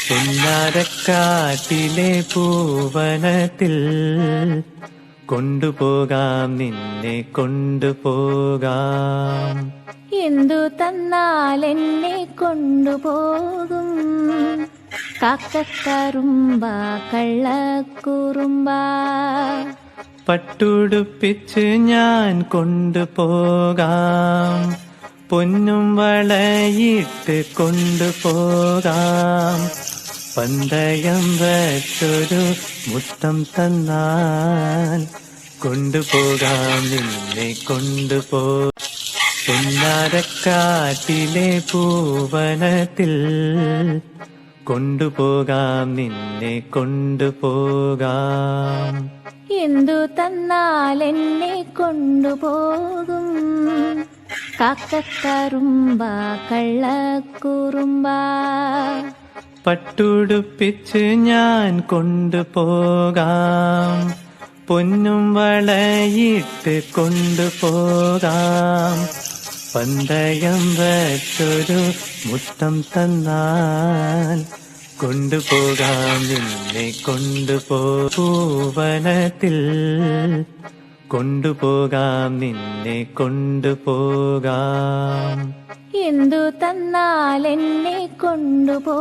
പുന്നാരക്കാട്ടിലെ പൂവനത്തിൽ കൊണ്ടുപോകാം, നിന്നെ കൊണ്ടുപോകാം. എന്തു തന്നാൽ എന്നെ കൊണ്ടുപോകും? കാക്കക്കറുമ്പ കള്ളക്കുറുമ്പ. പട്ടുടുപ്പിച്ച് ഞാൻ കൊണ്ടുപോകാം, പൊന്നും വളയിട്ട് കൊണ്ടുപോകാം. പന്തയം വച്ചൊരു മുത്തം തന്നാൽ കൊണ്ടുപോകാം, നിന്നെ പുന്നാരക്കാട്ടിലെ പൂവനത്തിൽ കൊണ്ടുപോകാം, നിന്നെ കൊണ്ടുപോകാം. എന്തു തന്നാൽ എന്നെ കൊണ്ടുപോകും? കാക്കക്കറുമ്പ കള്ളക്കുറുമ്പ. പട്ടുടുപ്പിച്ച് ഞാൻ കൊണ്ടുപോകാം, പൊന്നും വളയിട്ട് കൊണ്ടുപോകാം. പന്തയം വച്ചൊരു മുത്തം തന്നാൽ കൊണ്ടുപോകാം, നിന്നെ പൂവനത്തിൽ കൊണ്ടുപോകാം, നിന്നെ കൊണ്ടുപോകാം. എന്തു തന്നാൽ എന്നെ കൊണ്ടുപോ